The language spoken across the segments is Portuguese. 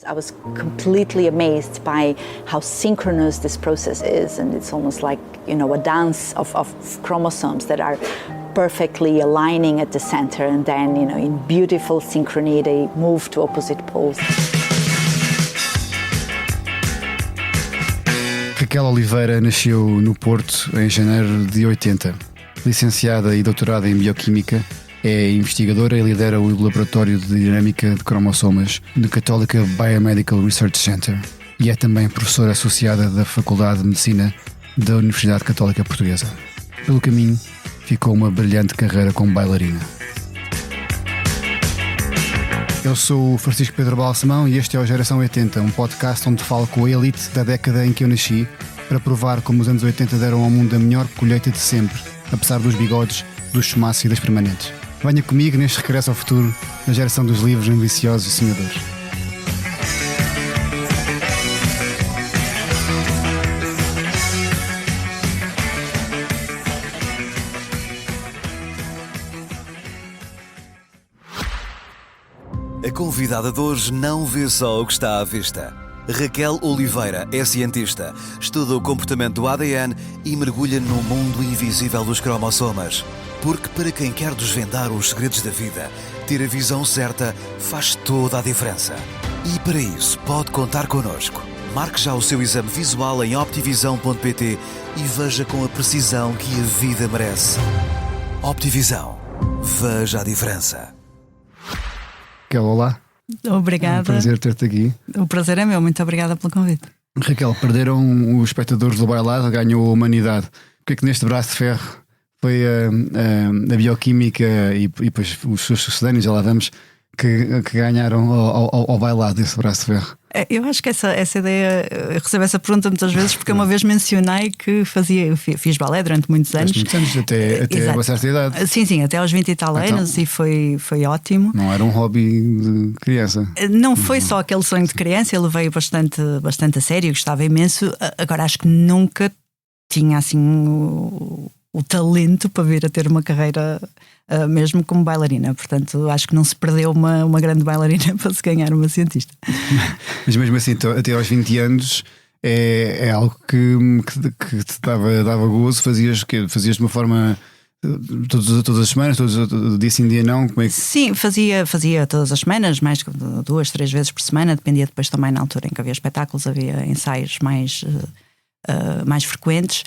I was completely amazed by how synchronous this process is, and it's almost like, a dance of chromosomes that are perfectly aligning at the center, and then, in beautiful synchrony, they move to opposite poles. Raquel Oliveira nasceu no Porto em janeiro de 80. Licenciada e doutorada em Bioquímica, é investigadora e lidera o Laboratório de Dinâmica de Cromossomas do Catholic Biomedical Research Center e é também professora associada da Faculdade de Medicina da Universidade Católica Portuguesa. Pelo caminho, ficou uma brilhante carreira como bailarina. Eu sou o Francisco Pedro Balsemão e este é o Geração 80, um podcast onde falo com a elite da década em que eu nasci para provar como os anos 80 deram ao mundo a melhor colheita de sempre, apesar dos bigodes, dos chumaços e das permanentes. Venha comigo neste regresso ao futuro da geração dos livros ambiciosos e sonhadores. A convidada de hoje não vê só o que está à vista. Raquel Oliveira é cientista, estuda o comportamento do ADN e mergulha no mundo invisível dos cromossomas. Porque para quem quer desvendar os segredos da vida, ter a visão certa faz toda a diferença. E para isso pode contar connosco. Marque já o seu exame visual em optivisão.pt e veja com a precisão que a vida merece. Optivisão. Veja a diferença. Raquel, olá. Obrigada. É um prazer ter-te aqui. O prazer é meu, muito obrigada pelo convite. Raquel, perderam os espectadores do bailado, ganhou a humanidade. O que é que neste braço de ferro foi a bioquímica e depois os seus sucedâneos, já lá vamos, que ganharam ao bailado desse braço de ferro? Eu acho que essa ideia, eu recebo essa pergunta muitas vezes porque uma vez mencionei que fiz balé durante muitos anos. Até uma certa idade. Sim, até aos 20 e tal anos, e foi ótimo. Não era um hobby de criança? Não foi só aquele sonho de criança, eu levei bastante a sério, gostava imenso. Agora acho que nunca tinha assim o talento para vir a ter uma carreira mesmo como bailarina. Portanto, acho que não se perdeu uma grande bailarina para se ganhar uma cientista. Mas mesmo assim, até aos 20 anos é algo que te dava gozo. Fazias de uma forma todas as semanas, dia sim, dia não? Como é que... Sim, fazia todas as semanas, mais 2, 3 vezes por semana. Dependia depois também na altura em que havia espetáculos, havia ensaios mais frequentes,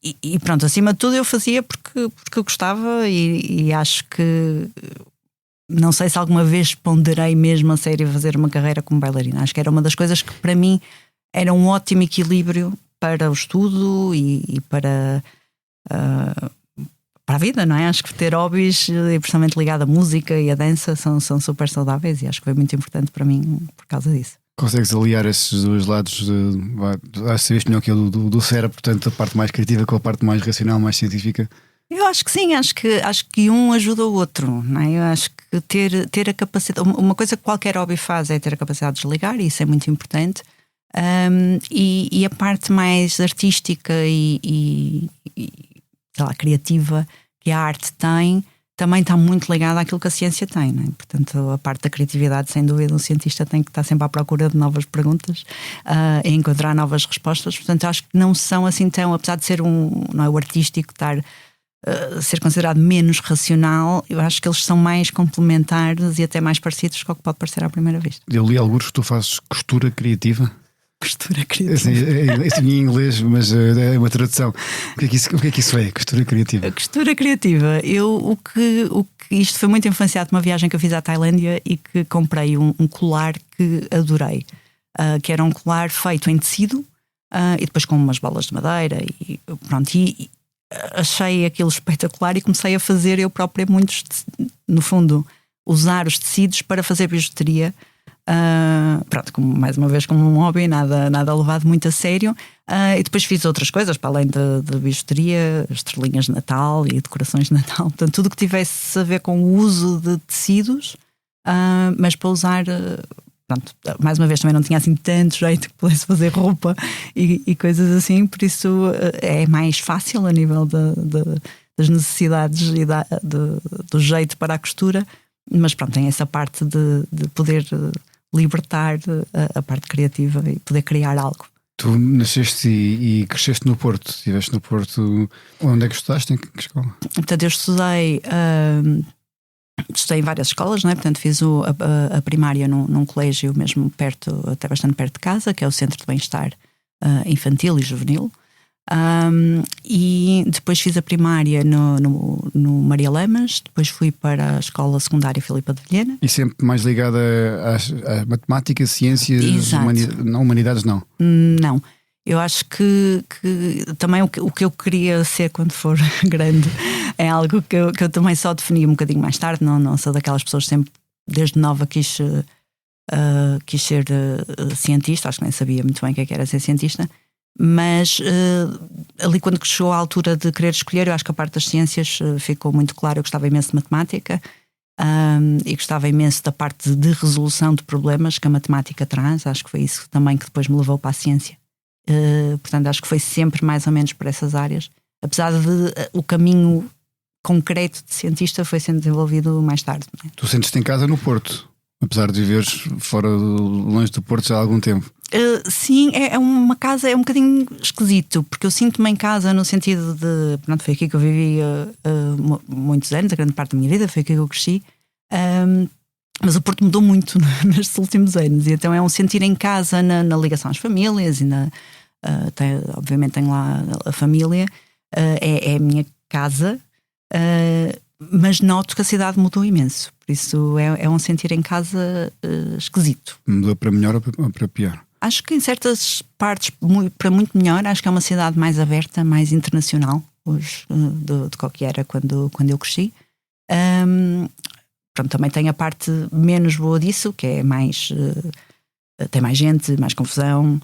e pronto, acima de tudo eu fazia porque eu gostava e acho que não sei se alguma vez ponderei mesmo a sério fazer uma carreira como bailarina. Acho que era uma das coisas que para mim era um ótimo equilíbrio para o estudo e para a vida, não é? Acho que ter hobbies, e principalmente ligado à música e à dança, são super saudáveis, e acho que foi muito importante para mim por causa disso. Consegues aliar esses dois lados? Acho que sabes melhor que eu do cérebro, portanto, a parte mais criativa com a parte mais racional, mais científica? Eu acho que sim, acho que um ajuda o outro, não é? Eu acho que ter a capacidade, uma coisa que qualquer hobby faz é ter a capacidade de desligar, e isso é muito importante. E a parte mais artística e sei lá, criativa que a arte tem também está muito ligada àquilo que a ciência tem, não é? Portanto, a parte da criatividade, sem dúvida, um cientista tem que estar sempre à procura de novas perguntas e encontrar novas respostas. Portanto, acho que não são assim tão, apesar de ser não é, o artístico ser considerado menos racional, eu acho que eles são mais complementares e até mais parecidos com o que pode parecer à primeira vista. Eu li alguns que tu fazes costura criativa. Costura criativa. Assim, em inglês, mas é uma tradução. O que é que isso é? Costura criativa? A costura criativa. Isto foi muito influenciado por uma viagem que eu fiz à Tailândia e que comprei um colar que adorei. Que era um colar feito em tecido e depois com umas bolas de madeira e pronto. E achei aquilo espetacular e comecei a fazer eu própria no fundo, usar os tecidos para fazer bijuteria. Pronto, mais uma vez como um hobby, nada levado muito a sério, e depois fiz outras coisas para além de bijuteria, estrelinhas de Natal e decorações de Natal, portanto tudo que tivesse a ver com o uso de tecidos, mas para usar, pronto, mais uma vez também não tinha assim tanto jeito que pudesse fazer roupa e coisas assim, por isso é mais fácil a nível das necessidades e do jeito para a costura. Mas pronto, tem essa parte de poder libertar a parte criativa e poder criar algo. Tu nasceste e cresceste no Porto. Estiveste no Porto. Onde é que estudaste? Em que escola? Portanto, eu estudei em várias escolas, não é? Portanto, fiz a primária num colégio mesmo perto, até bastante perto de casa, que é o Centro de Bem-Estar Infantil e Juvenil. E depois fiz a primária no Maria Lamas, depois fui para a Escola Secundária Filipa de Vilhena. E sempre mais ligada à matemática, ciências, humanidades, não? Não. Eu acho que também o que eu queria ser quando for grande é algo que eu também só defini um bocadinho mais tarde. Não sou daquelas pessoas que sempre, desde nova, quis ser cientista. Acho que nem sabia muito bem o que era ser cientista. Mas ali quando chegou a altura de querer escolher, eu acho que a parte das ciências ficou muito claro. Eu gostava imenso de matemática e gostava imenso da parte de resolução de problemas que a matemática traz. Acho que foi isso também que depois me levou para a ciência. Portanto, acho que foi sempre mais ou menos por essas áreas, apesar de o caminho concreto de cientista foi sendo desenvolvido mais tarde, não é? Tu sentes-te em casa no Porto, apesar de viveres longe do Porto já há algum tempo? Sim, é uma casa, é um bocadinho esquisito, porque eu sinto-me em casa no sentido de, pronto, foi aqui que eu vivi muitos anos, a grande parte da minha vida, foi aqui que eu cresci. Mas o Porto mudou muito nestes últimos anos, e então é um sentir em casa na ligação às famílias e obviamente tenho lá a família, é a minha casa, mas noto que a cidade mudou imenso, por isso é um sentir em casa esquisito. Mudou para melhor ou para pior? Acho que em certas partes para muito melhor. Acho que é uma cidade mais aberta, mais internacional hoje do que era quando eu cresci. Pronto, também tem a parte menos boa disso, que é mais tem mais gente, mais confusão,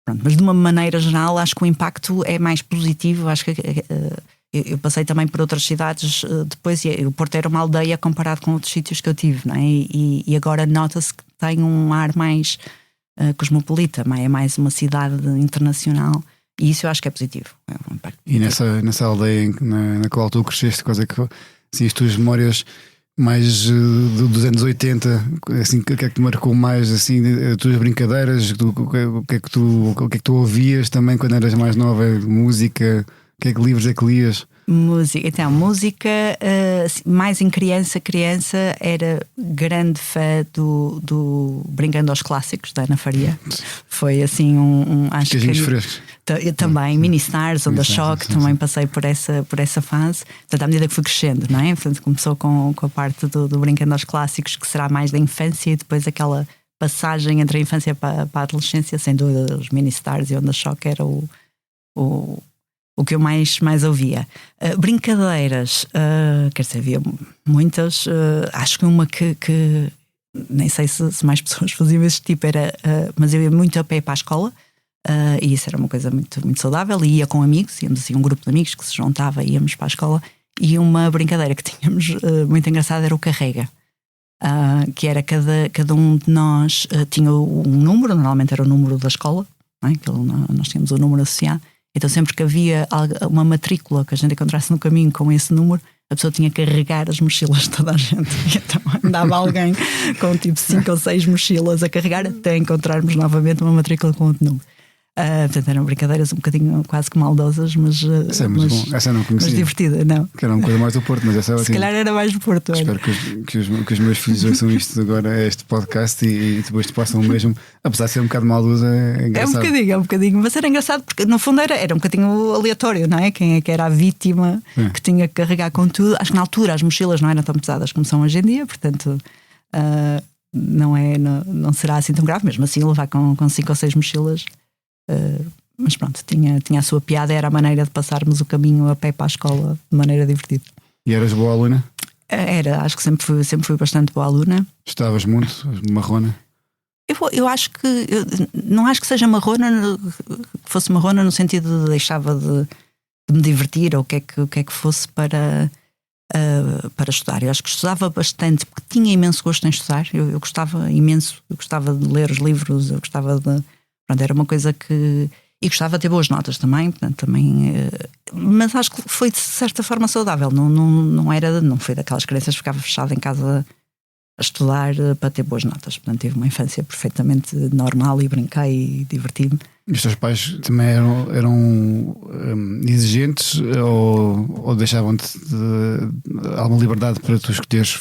pronto, mas de uma maneira geral acho que o impacto é mais positivo. Acho que eu passei também por outras cidades depois, e o Porto era uma aldeia comparado com outros sítios que eu tive, não é? E agora nota-se que tem um ar mais cosmopolita, é mais uma cidade internacional, e isso eu acho que é positivo, é um impacto positivo. Nessa aldeia na qual tu cresceste, quase que assim, as tuas memórias mais dos anos 80, assim, o que é que te marcou mais, assim, as tuas brincadeiras, o que é que tu ouvias também quando eras mais nova, música, que livros é que lias? Música, mais em criança era grande fã do Brincando aos Clássicos, da Ana Faria. Foi assim acho Queijinhos que frescos. Também, Mini Stars, Onda Choque, também passei por essa fase. Portanto, à medida que fui crescendo, não é? Portanto, começou com a parte do Brincando aos Clássicos, que será mais da infância, e depois aquela passagem entre a infância para a adolescência, sem dúvida, os Mini Stars e Onda Choque era o que eu mais ouvia. Brincadeiras, quer dizer, havia muitas. Acho que uma que nem sei se mais pessoas faziam esse tipo, mas eu ia muito a pé para a escola, e isso era uma coisa muito, muito saudável. E ia com amigos, íamos assim, um grupo de amigos que se juntava e íamos para a escola. E uma brincadeira que tínhamos muito engraçada era o carrega, que era cada um de nós tinha um número, normalmente era o número da escola, não é? Nós tínhamos um número associado. Então sempre que havia uma matrícula que a gente encontrasse no caminho com esse número, a pessoa tinha que carregar as mochilas de toda a gente. E então andava alguém com tipo 5 ou 6 mochilas a carregar até encontrarmos novamente uma matrícula com outro número. Portanto, eram brincadeiras um bocadinho quase que maldosas, mas essa é muito bom. Essa eu não conhecia. Mas divertida, não? Que era uma coisa mais do Porto, mas essa se calhar era mais do Porto. Espero que os meus filhos ouçam isto agora, este podcast, e depois te passam o mesmo. Apesar de ser um bocado maldoso, é engraçado. É um bocadinho, mas era engraçado porque no fundo era um bocadinho aleatório, não é? Quem é que era a vítima que tinha que carregar com tudo. Acho que na altura as mochilas não eram tão pesadas como são hoje em dia, portanto não será assim tão grave. Mesmo assim, levar com 5 ou 6 mochilas. Mas pronto, tinha a sua piada, era a maneira de passarmos o caminho a pé para a escola de maneira divertida. E eras boa aluna? Era, acho que sempre fui bastante boa aluna. Estavas muito marrona? Eu acho que não acho que seja marrona, que fosse marrona no sentido de deixava de me divertir ou o que é que fosse para estudar. Eu acho que estudava bastante porque tinha imenso gosto em estudar. Eu gostava imenso, eu gostava de ler os livros, eu gostava de. Pronto, era uma coisa que. E gostava de ter boas notas também, portanto, mas acho que foi de certa forma saudável. Não foi daquelas crianças que ficava fechada em casa estudar para ter boas notas. Portanto, tive uma infância perfeitamente normal e brinquei e diverti-me. E os teus pais também eram exigentes ou deixavam-te alguma liberdade para tu escolheres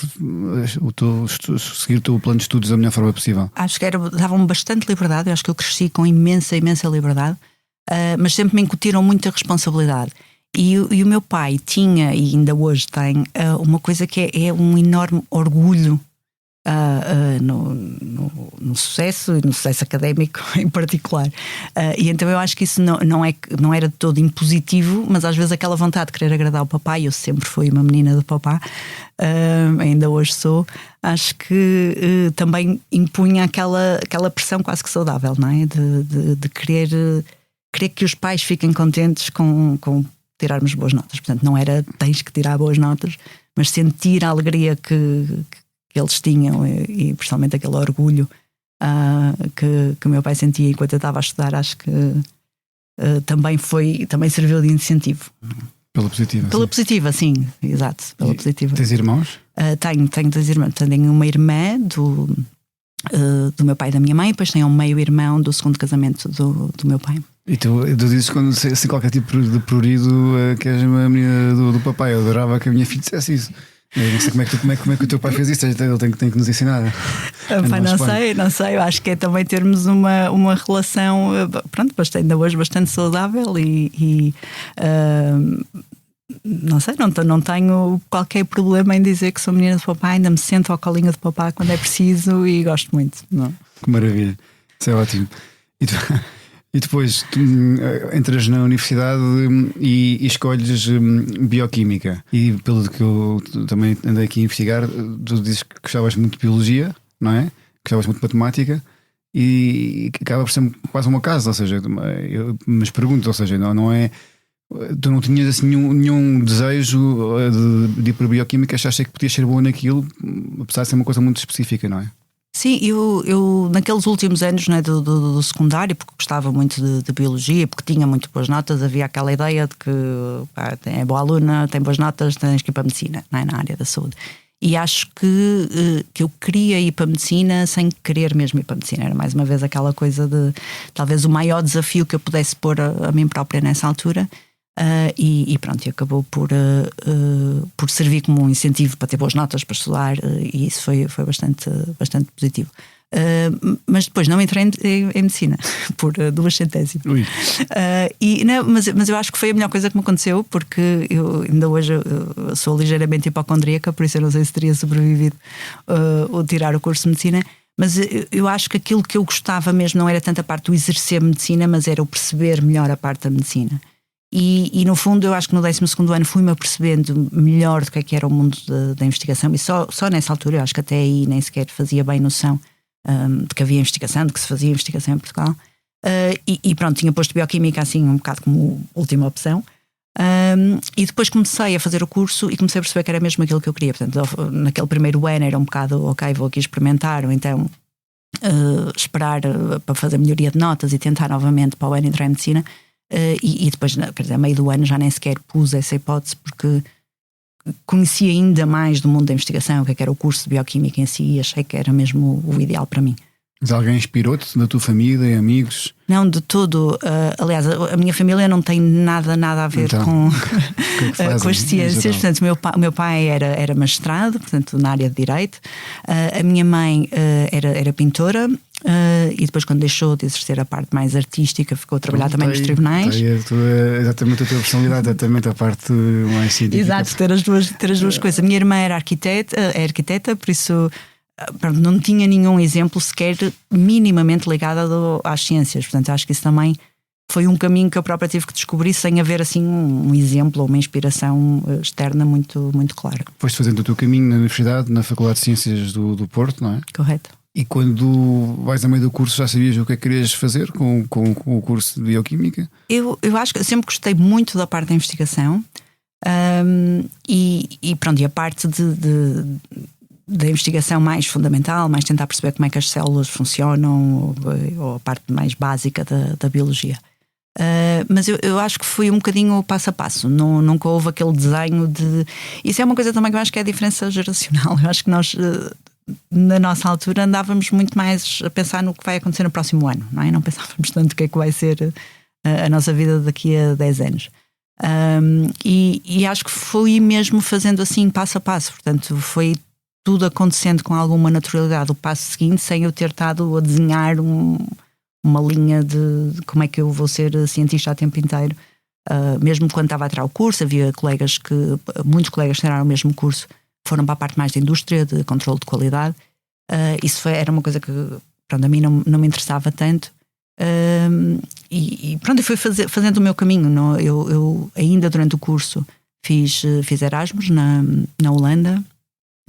seguir o teu plano de estudos da melhor forma possível? Acho que davam-me bastante liberdade. Eu acho que eu cresci com imensa liberdade, mas sempre me incutiram muita responsabilidade. E o meu pai tinha, e ainda hoje tem, uma coisa que é um enorme orgulho no sucesso e no sucesso académico em particular. E então eu acho que isso não era de todo impositivo, mas às vezes aquela vontade de querer agradar o papai, eu sempre fui uma menina do papá, ainda hoje sou, acho que também impunha aquela pressão quase que saudável, não é? De querer que os pais fiquem contentes com tirarmos boas notas. Portanto, não era tens que tirar boas notas, mas sentir a alegria que eles tinham e principalmente aquele orgulho que o meu pai sentia enquanto eu estava a estudar, acho que também serviu de incentivo. Pela positiva. Pela positiva, sim, exato. Pela positiva. Tens irmãos? Tenho 2 irmãos. Tenho uma irmã do meu pai e da minha mãe, depois tenho um meio-irmão do segundo casamento do meu pai. E tu dizes quando sem qualquer tipo de prurido que és uma menina do papai. Eu adorava que a minha filha dissesse isso. Eu não sei como é que o teu pai fez isso. Ele tem que nos ensinar. Não sei. Eu acho que é também termos uma relação, pronto, ainda hoje bastante saudável e não sei, não tenho qualquer problema em dizer que sou menina do papai. Ainda me sento ao colinho do papá quando é preciso e gosto muito. Não? Que maravilha, isso é ótimo. E depois tu entras na universidade e escolhes bioquímica. E pelo que eu também andei aqui a investigar, tu dizes que gostavas muito de biologia, não é? Gostavas muito de matemática e acaba por ser quase uma casa. Ou seja, mas pergunto, ou seja, não é. Tu não tinhas assim nenhum desejo de ir para a bioquímica, achaste que podias ser boa naquilo, apesar de ser uma coisa muito específica, não é? Sim, eu naqueles últimos anos, né, do secundário, porque gostava muito de biologia, porque tinha muito boas notas, havia aquela ideia de que é boa aluna, tem boas notas, tens que ir para a medicina, não é, na área da saúde. E acho que eu queria ir para a medicina sem querer mesmo ir para a medicina. Era mais uma vez aquela coisa de talvez o maior desafio que eu pudesse pôr a mim própria nessa altura. E pronto, e acabou por servir como um incentivo para ter boas notas, para estudar, e isso foi bastante positivo. Mas depois não entrei em medicina por 2 centésimos. Mas eu acho que foi a melhor coisa que me aconteceu, porque eu ainda hoje eu sou ligeiramente hipocondríaca, por isso eu não sei se teria sobrevivido ou tirar o curso de medicina. Mas eu acho que aquilo que eu gostava mesmo não era tanto a parte do exercer medicina, mas era o perceber melhor a parte da medicina. E no fundo eu acho que no 12º ano fui-me apercebendo melhor do que é que era o mundo da investigação, e só nessa altura, eu acho que até aí nem sequer fazia bem noção de que havia investigação, de que se fazia investigação em Portugal, e pronto, tinha posto bioquímica assim um bocado como última opção, e depois comecei a fazer o curso e comecei a perceber que era mesmo aquilo que eu queria. Portanto, naquele primeiro ano era um bocado ok, vou aqui experimentar, ou então esperar para fazer melhoria de notas e tentar novamente para o ano entrar em medicina. E depois, quer dizer, a meio do ano já nem sequer pus essa hipótese, porque conheci ainda mais do mundo da investigação, o que era o curso de bioquímica em si, e achei que era mesmo o ideal para mim. Mas alguém inspirou-te da tua família, amigos? Não, de todo. Aliás, a minha família não tem nada a ver então, com as ciências. Portanto, o meu pai era mestrado, portanto, na área de Direito. A minha mãe era pintora. E depois, quando deixou de exercer a parte mais artística, ficou a trabalhar também nos tribunais. Exatamente a tua personalidade, exatamente a parte mais científica. Exato, ter as duas coisas. A minha irmã é arquiteta, por isso pronto, não tinha nenhum exemplo sequer minimamente ligado às ciências. Portanto, acho que isso também foi um caminho que eu própria tive que descobrir sem haver assim um exemplo ou uma inspiração externa muito, muito clara. Foste fazendo o teu caminho na universidade, na Faculdade de Ciências do Porto, não é? Correto. E quando vais a meio do curso já sabias o que é que querias fazer com o curso de Bioquímica? Eu acho que eu sempre gostei muito da parte da investigação, e pronto, e a parte da investigação mais fundamental, mais tentar perceber como é que as células funcionam, ou a parte mais básica da biologia. Mas eu acho que foi um bocadinho passo a passo. Nunca houve aquele desenho de... Isso é uma coisa também que eu acho que é a diferença geracional. Eu acho que nós na nossa altura andávamos muito mais a pensar no que vai acontecer no próximo ano, não é? Não pensávamos tanto o que é que vai ser a nossa vida daqui a 10 anos. E acho que fui mesmo fazendo assim passo a passo, portanto foi tudo acontecendo com alguma naturalidade. O passo seguinte, sem eu ter estado a desenhar uma linha de como é que eu vou ser cientista a tempo inteiro. Mesmo quando estava a tirar o curso, havia muitos colegas que tiraram o mesmo curso, foram para a parte mais da indústria, de controle de qualidade. Era uma coisa que, pronto, a mim não me interessava tanto. Pronto, eu fui fazendo o meu caminho. Eu ainda durante o curso fiz Erasmus na Holanda.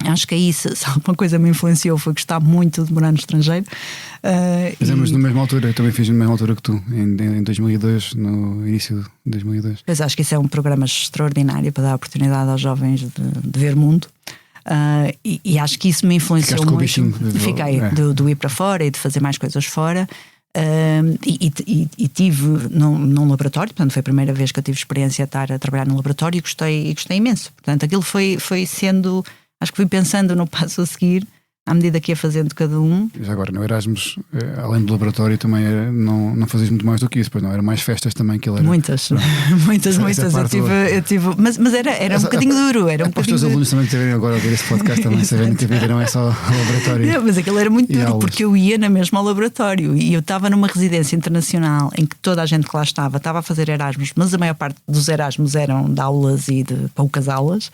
Acho que aí, se alguma coisa me influenciou, foi gostar muito de morar no estrangeiro. Fizemos na mesma altura, eu também fiz na mesma altura que tu, em 2002, no início de 2002. Pois acho que isso é um programa extraordinário para dar a oportunidade aos jovens de ver mundo. E acho que isso me influenciou muito. Fiquei do ir para fora e de fazer mais coisas fora. E tive num laboratório, portanto foi a primeira vez que eu tive experiência de estar a trabalhar num laboratório e gostei imenso. Portanto, aquilo foi sendo. Acho que fui pensando no passo a seguir, à medida que ia fazendo cada um. Já agora, no Erasmus, além do laboratório, também não fazias muito mais do que isso, pois não? Eram mais festas também que ele era. Muitas. Eu tive, mas era um bocadinho duro. Para os teus alunos também que tiverem agora a ouvir este podcast também sabendo que a vida não é só laboratório. Mas aquilo era muito duro, porque eu ia na mesma ao laboratório e eu estava numa residência internacional em que toda a gente que lá estava a fazer Erasmus, mas a maior parte dos Erasmus eram de aulas e de poucas aulas,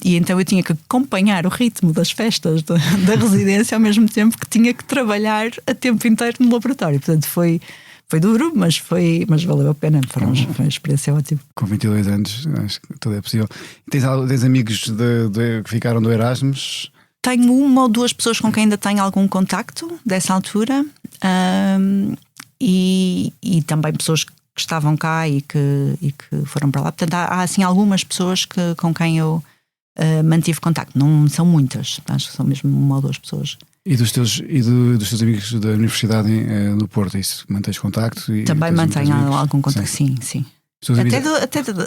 e então eu tinha que acompanhar o ritmo das festas da residência ao mesmo tempo que tinha que trabalhar a tempo inteiro no laboratório. Portanto foi duro, mas valeu a pena. Foi uma experiência ótima. Com 22 anos, acho que tudo é possível. Tens amigos que ficaram do Erasmus? Tenho uma ou duas pessoas com quem ainda tenho algum contacto dessa altura, e também pessoas que estavam cá e que foram para lá. Portanto, há assim algumas pessoas com quem eu mantive contacto. Não são muitas, acho que são mesmo uma ou duas pessoas. E dos teus amigos da Universidade do Porto, isso? Mantens contacto? Também mantenho algum contacto, sim.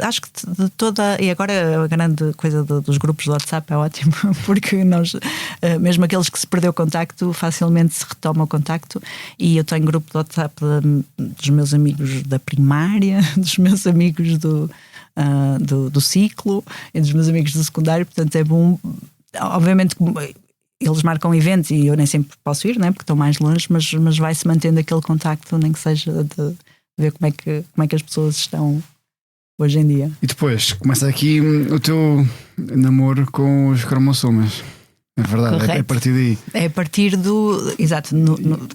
Acho que de toda. E agora a grande coisa dos grupos de WhatsApp é ótimo, porque nós, mesmo aqueles que se perdeu o contacto, facilmente se retoma o contacto. E eu tenho grupo de WhatsApp dos meus amigos da primária, dos meus amigos do ciclo e dos meus amigos do secundário. Portanto, é bom. Obviamente eles marcam eventos e eu nem sempre posso ir, né, porque estou mais longe, mas vai-se mantendo aquele contacto, nem que seja de ver como é que as pessoas estão hoje em dia. E depois começa aqui o teu namoro com os cromossomas. É verdade, é a partir daí. É a partir do. Exato,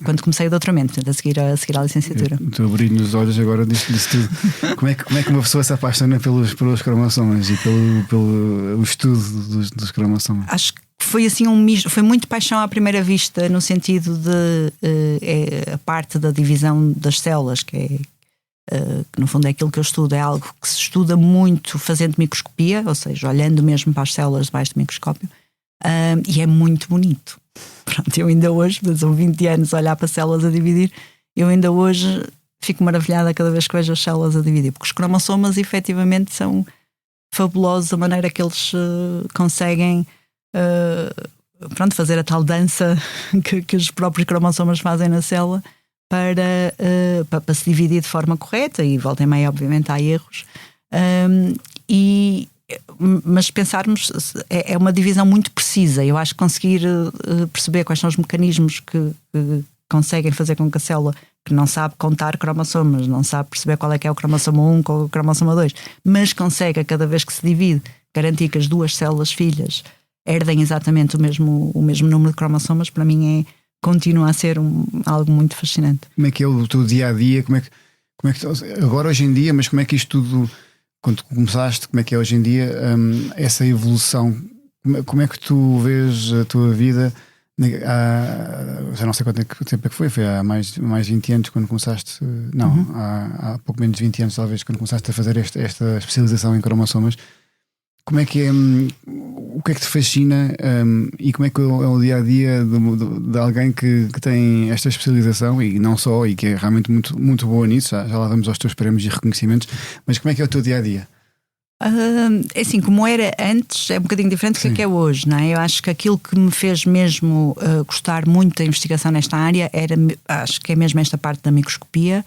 quando comecei o doutoramento, portanto, a seguir à licenciatura. O teu brilho nos olhos agora diz tudo. Como é que uma pessoa se apaixona pelos cromossomas e pelo estudo dos cromossomas? Acho que foi assim foi muito paixão à primeira vista, no sentido de a parte da divisão das células, que no fundo é aquilo que eu estudo, é algo que se estuda muito fazendo microscopia, ou seja, olhando mesmo para as células debaixo do microscópio. E é muito bonito. Pronto, eu ainda hoje, são 20 anos a olhar para células a dividir, eu ainda hoje fico maravilhada cada vez que vejo as células a dividir, porque os cromossomas efetivamente são fabulosos, a maneira que eles conseguem fazer a tal dança que os próprios cromossomas fazem na célula para se dividir de forma correta, e volta e meia obviamente há erros, mas pensarmos, é uma divisão muito precisa. Eu acho que conseguir perceber quais são os mecanismos que conseguem fazer com que a célula, que não sabe contar cromossomas, não sabe perceber qual é que é o cromossoma 1 com o cromossoma 2, mas consegue a cada vez que se divide garantir que as duas células filhas herdem exatamente o mesmo número de cromossomas, para mim continua a ser algo muito fascinante. Como é que é o teu dia-a-dia? Como é que agora hoje em dia, mas como é que isto tudo, quando começaste, como é que é hoje em dia, essa evolução? Como é que tu vês a tua vida? Já não sei quanto tempo é que foi há mais de 20 anos quando começaste, há pouco menos de 20 anos talvez, quando começaste a fazer esta especialização em cromossomas. Como é que é, o que é que te fascina, e como é que é o dia-a-dia de alguém que tem esta especialização, e não só, e que é realmente muito, muito boa nisso, já lá vamos aos teus prémios e reconhecimentos, mas como é que é o teu dia-a-dia? É assim, como era antes, é um bocadinho diferente do que é hoje, não é? Eu acho que aquilo que me fez mesmo gostar muito da investigação nesta área acho que é mesmo esta parte da microscopia.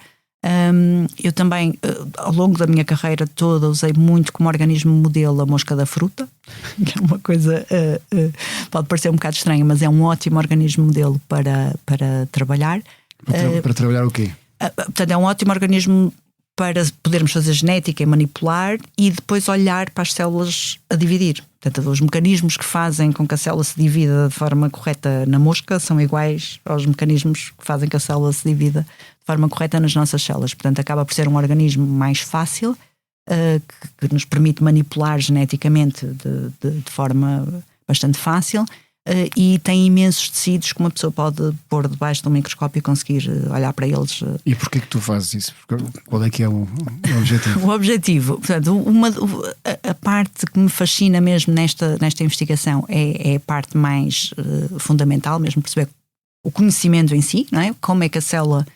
Eu também, ao longo da minha carreira toda, usei muito como organismo modelo a mosca da fruta, que é uma coisa, pode parecer um bocado estranha, mas é um ótimo organismo modelo para trabalhar. Para trabalhar o quê? Portanto, é um ótimo organismo para podermos fazer genética e manipular e depois olhar para as células a dividir. Portanto, os mecanismos que fazem com que a célula se divida de forma correta na mosca são iguais aos mecanismos que fazem que a célula se divida de forma correta nas nossas células. Portanto, acaba por ser um organismo mais fácil, que nos permite manipular geneticamente de forma bastante fácil. E tem imensos tecidos que uma pessoa pode pôr debaixo de um microscópio e conseguir olhar para eles. E porquê que tu fazes isso? Qual é que é o objetivo? O objetivo, portanto, a parte que me fascina mesmo nesta investigação é a parte mais fundamental, mesmo perceber o conhecimento em si, não é? Como é que a célula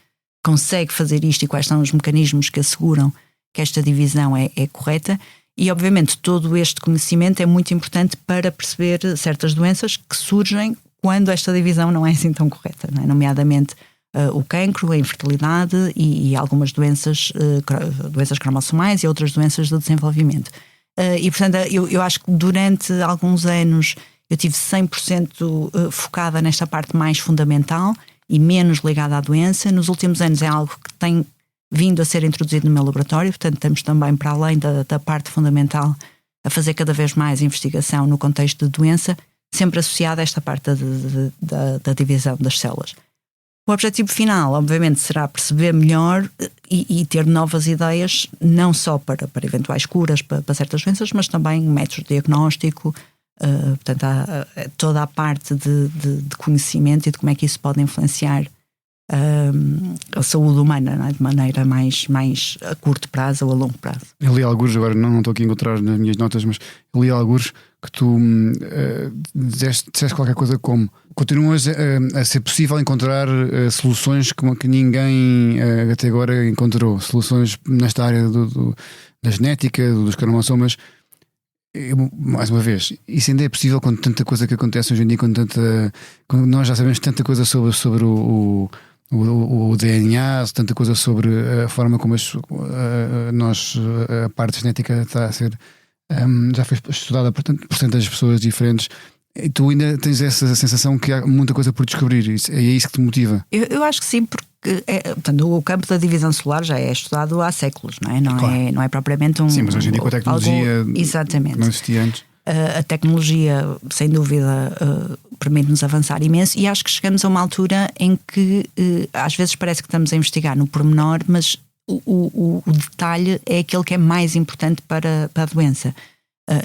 consegue fazer isto e quais são os mecanismos que asseguram que esta divisão é correta. E, obviamente, todo este conhecimento é muito importante para perceber certas doenças que surgem quando esta divisão não é assim tão correta, não é? Nomeadamente o cancro, a infertilidade e algumas doenças cromossomais e outras doenças do desenvolvimento. E, portanto, eu acho que durante alguns anos eu tive 100% focada nesta parte mais fundamental e menos ligada à doença. Nos últimos anos é algo que tem vindo a ser introduzido no meu laboratório, portanto estamos também, para além da parte fundamental, a fazer cada vez mais investigação no contexto de doença, sempre associada a esta parte da divisão das células. O objetivo final, obviamente, será perceber melhor e ter novas ideias, não só para eventuais curas para certas doenças, mas também métodos de diagnóstico. Portanto, há toda a parte de conhecimento e de como é que isso pode influenciar a saúde humana, não é? De maneira mais a curto prazo ou a longo prazo. Eu li alguns, agora não estou aqui a encontrar nas minhas notas, mas eu li alguns que tu disseste qualquer coisa como: continuas a ser possível encontrar soluções que ninguém até agora encontrou, soluções nesta área da genética, dos cromossomas. Mais uma vez, isso ainda é possível com tanta coisa que acontece hoje em dia, quando nós já sabemos tanta coisa sobre o DNA, tanta coisa sobre a forma como a parte genética está a ser já foi estudada por tantas pessoas diferentes. E tu ainda tens essa sensação que há muita coisa por descobrir. É isso que te motiva? Eu acho que sim, porque portanto, o campo da divisão celular já é estudado há séculos, não é? Não é propriamente um. Sim, mas hoje em dia com a tecnologia exatamente, não existia antes. A tecnologia, sem dúvida, permite-nos avançar imenso, e acho que chegamos a uma altura em que às vezes parece que estamos a investigar no pormenor, mas o detalhe é aquele que é mais importante para a doença,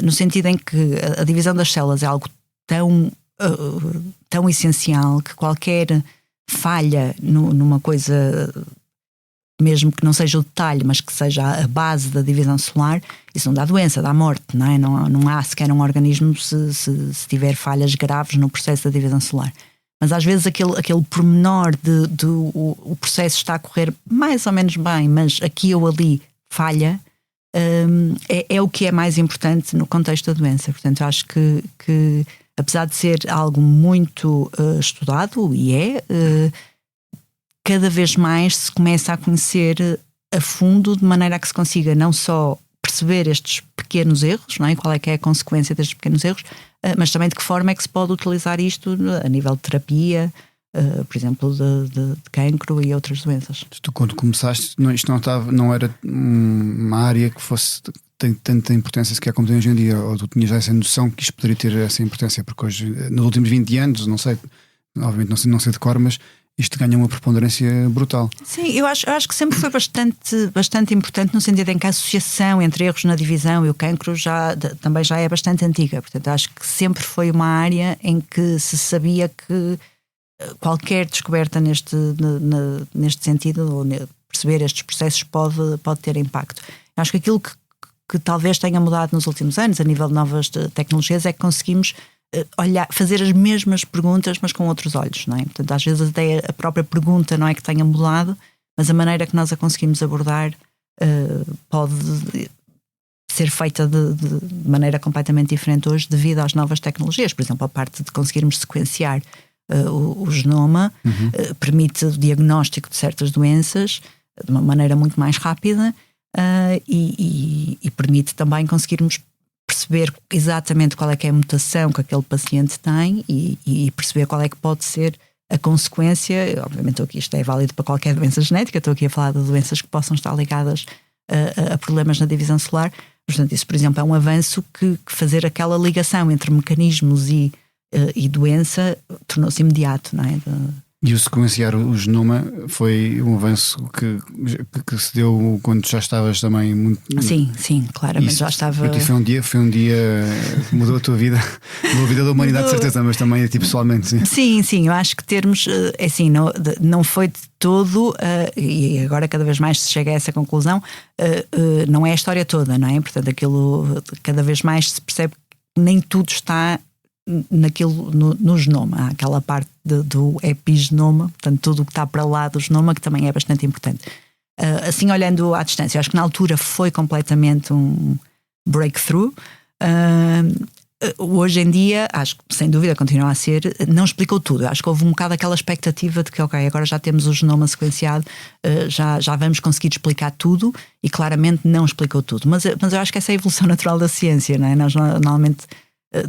no sentido em que a divisão das células é algo tão essencial que qualquer falha numa coisa, mesmo que não seja o detalhe, mas que seja a base da divisão celular, isso não dá doença, dá morte, não é? Não há sequer um organismo se tiver falhas graves no processo da divisão celular. Mas às vezes aquele pormenor o processo está a correr mais ou menos bem, mas aqui ou ali falha, é o que é mais importante no contexto da doença. Portanto, eu acho que apesar de ser algo muito estudado, cada vez mais se começa a conhecer a fundo, de maneira a que se consiga não só perceber estes pequenos erros, não é? Qual é que é a consequência destes pequenos erros, mas também de que forma é que se pode utilizar isto a nível de terapia, por exemplo, de cancro e outras doenças. Tu, quando começaste, isto não era uma área que tem tanta importância sequer como tem hoje em dia, ou tu tinhas já essa noção que isto poderia ter essa importância, porque hoje, nos últimos 20 anos, não sei, obviamente não sei de cor, mas isto ganha uma preponderância brutal. Sim, eu acho que sempre foi bastante importante, no sentido em que a associação entre erros na divisão e o cancro também já é bastante antiga. Portanto, acho que sempre foi uma área em que se sabia que qualquer descoberta neste sentido, ou perceber estes processos, pode ter impacto. Eu acho que aquilo que talvez tenha mudado nos últimos anos, a nível de novas tecnologias, é que conseguimos fazer as mesmas perguntas, mas com outros olhos, não é? Portanto, às vezes até a própria pergunta não é que tenha mudado, mas a maneira que nós a conseguimos abordar pode ser feita de maneira completamente diferente hoje devido às novas tecnologias. Por exemplo, a parte de conseguirmos sequenciar o genoma permite o diagnóstico de certas doenças de uma maneira muito mais rápida e permite também conseguirmos perceber exatamente qual é que é a mutação que aquele paciente tem e perceber qual é que pode ser a consequência. Obviamente aqui isto é válido para qualquer doença genética, estou aqui a falar de doenças que possam estar ligadas a problemas na divisão celular. Portanto, isso, por exemplo, é um avanço que fazer aquela ligação entre mecanismos e doença tornou-se imediato, não é? E o sequenciar o genoma foi um avanço que se deu quando já estavas também muito. Sim, claramente Isso, já estava. Foi um dia que mudou a tua vida, mudou a vida da humanidade, de certeza, mas também a ti pessoalmente. Sim, eu acho que termos, assim, não foi de todo, e agora cada vez mais se chega a essa conclusão, não é a história toda, não é? Portanto, aquilo cada vez mais se percebe que nem tudo está naquilo no genoma. Há aquela parte do epigenoma, portanto tudo o que está para lá do genoma, que também é bastante importante. Assim, olhando à distância, acho que na altura foi completamente um breakthrough. Hoje em dia, acho que sem dúvida continua a ser, não explicou tudo. Acho que houve um bocado aquela expectativa de que ok, agora já temos o genoma sequenciado, já vamos conseguir explicar tudo, e claramente não explicou tudo, mas eu acho que essa é a evolução natural da ciência, não é? Nós normalmente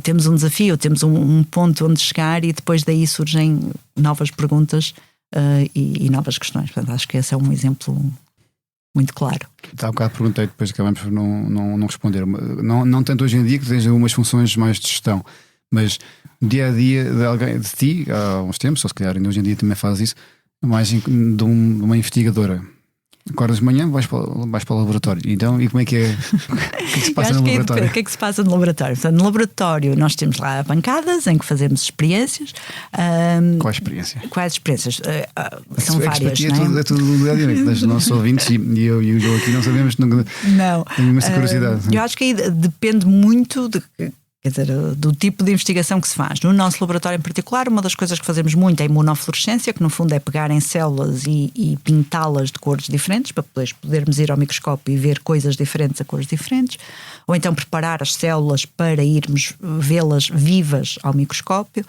temos um desafio, temos um ponto onde chegar e depois daí surgem novas perguntas e novas questões. Portanto, acho que esse é um exemplo muito claro. Há um bocado perguntei, depois acabamos por não responder. Não tanto hoje em dia, que tens algumas funções mais de gestão, mas dia a dia de alguém, de ti, há uns tempos, ou se calhar ainda hoje em dia também fazes isso, mais de uma investigadora. Acordas de manhã, vais para o laboratório. Então, e como é que é? O que se passa no laboratório? O que é que se passa no laboratório? Portanto, no laboratório nós temos lá bancadas em que fazemos experiências. Quais experiências? Quais experiências? São várias, não é? É tudo do dia a dia, dos nossos ouvintes, e eu e o João aqui não sabemos. Não. Tenho imensa curiosidade. Eu acho que aí depende muito do tipo de investigação que se faz. No nosso laboratório em particular, uma das coisas que fazemos muito é a imunofluorescência, que no fundo é pegar em células e pintá-las de cores diferentes, para podermos ir ao microscópio e ver coisas diferentes a cores diferentes, ou então preparar as células para irmos vê-las vivas ao microscópio,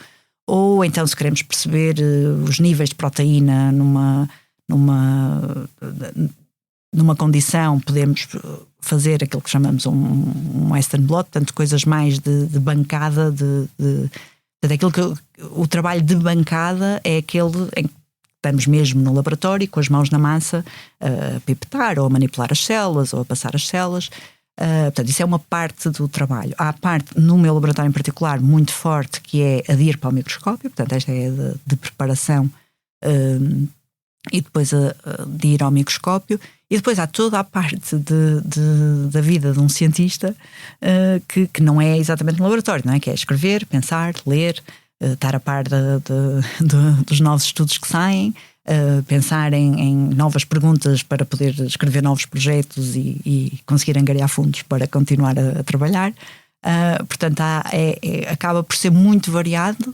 ou então se queremos perceber os níveis de proteína numa condição, podemos fazer aquilo que chamamos um Western blot, portanto coisas mais de bancada, daquilo que o trabalho de bancada é aquele em que estamos mesmo no laboratório com as mãos na massa a pipetar ou a manipular as células ou a passar as células. Portanto, isso é uma parte do trabalho. Há a parte, no meu laboratório em particular, muito forte, que é a de ir para o microscópio, portanto esta é de preparação e depois de ir ao microscópio. E depois há toda a parte da vida de um cientista que não é exatamente no laboratório, não é? Que é escrever, pensar, ler, estar a par dos novos estudos que saem, pensar em novas perguntas para poder escrever novos projetos e conseguir angariar fundos para continuar a trabalhar. Portanto, acaba por ser muito variado.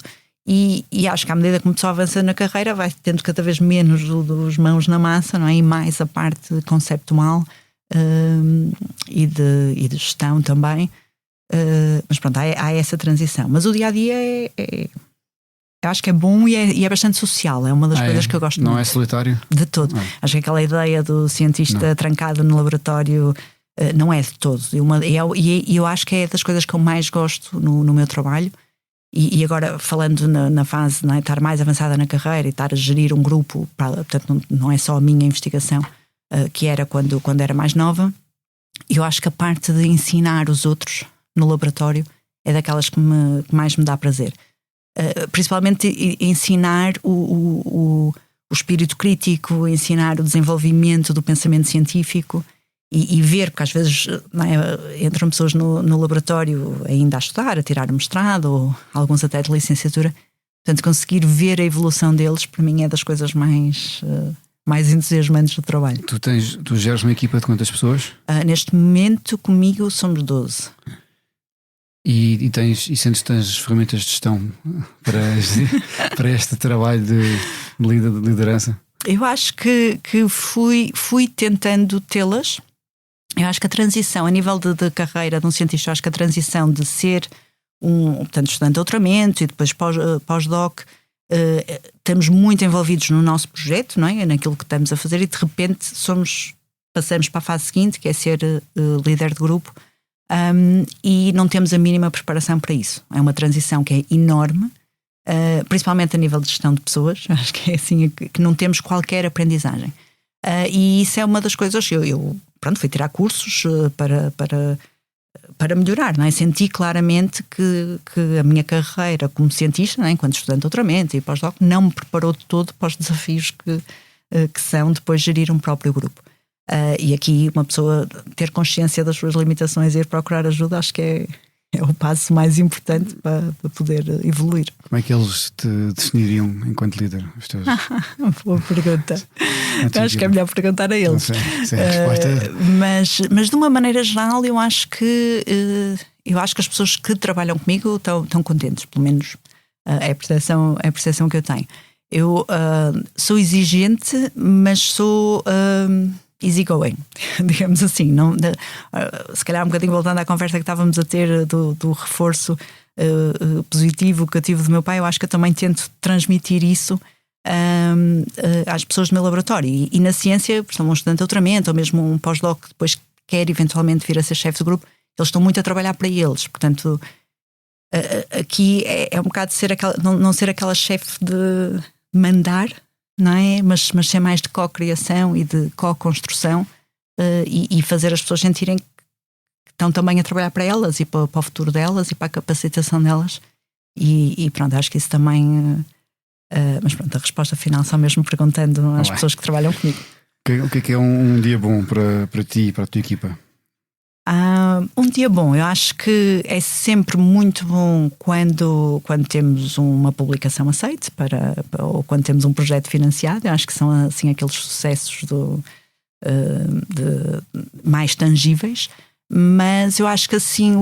E acho que à medida que uma pessoa avança na carreira vai tendo cada vez menos dos mãos na massa, não é? E mais a parte conceptual e de gestão também. Mas pronto, há essa transição. Mas o dia-a-dia eu acho que é bom e é bastante social. É uma das coisas que eu gosto muito. Não é solitário? De todo. Acho que aquela ideia do cientista trancado no laboratório não é de todo. E eu acho que é das coisas que eu mais gosto no meu trabalho. E agora, falando na fase, não é, estar mais avançada na carreira e estar a gerir um grupo, portanto não é só a minha investigação, que era quando era mais nova, eu acho que a parte de ensinar os outros no laboratório é daquelas que mais me dá prazer. Principalmente ensinar o espírito crítico, ensinar o desenvolvimento do pensamento científico. E ver, porque às vezes não é, entram pessoas no laboratório ainda a estudar, a tirar o mestrado, ou alguns até de licenciatura. Portanto, conseguir ver a evolução deles, para mim, é das coisas mais entusiasmantes do trabalho. Tu geres uma equipa de quantas pessoas? Neste momento, comigo, somos 12. E sentes que tens ferramentas de gestão para este trabalho de liderança? Eu acho que fui tentando tê-las. Eu acho que a transição, a nível de carreira de um cientista, eu acho que a transição de ser portanto, estudante de doutoramento e depois pós-doc, estamos muito envolvidos no nosso projeto, não é? Naquilo que estamos a fazer, e de repente passamos para a fase seguinte, que é ser líder de grupo, e não temos a mínima preparação para isso. É uma transição que é enorme, principalmente a nível de gestão de pessoas. Acho que é assim que não temos qualquer aprendizagem. E isso é uma das coisas. Eu fui tirar cursos para melhorar, não é? Senti claramente que a minha carreira como cientista, não é? Enquanto estudante de doutoramento e pós-doc, não me preparou de todo para os desafios que são depois gerir um próprio grupo. E aqui uma pessoa ter consciência das suas limitações e ir procurar ajuda, acho que é o passo mais importante para poder evoluir. Como é que eles te definiriam enquanto líder? Os teus... Boa pergunta. Acho que é melhor perguntar a eles. Não sei a resposta. Mas de uma maneira geral, eu acho que as pessoas que trabalham comigo estão contentes, pelo menos é a percepção que eu tenho. Eu sou exigente, mas sou easygoing, digamos assim. Se calhar um bocadinho voltando à conversa que estávamos a ter do reforço positivo que eu tive do meu pai, eu acho que eu também tento transmitir isso às pessoas do meu laboratório. E na ciência, por exemplo, um estudante de doutoramento ou mesmo um pós-doc que depois quer eventualmente vir a ser chefe do grupo, eles estão muito a trabalhar para eles. Portanto, aqui é um bocado não ser aquela chefe de mandar, não é? Mas ser mais de co-criação e de co-construção, e fazer as pessoas sentirem que estão também a trabalhar para elas e para o futuro delas e para a capacitação delas. E pronto, acho que isso também. Mas pronto, a resposta final só mesmo perguntando às pessoas que trabalham comigo. O que é um dia bom para ti e para a tua equipa? Um dia bom, eu acho que é sempre muito bom quando temos uma publicação aceite ou quando temos um projeto financiado. Eu acho que são assim aqueles sucessos mais tangíveis. Mas eu acho que assim,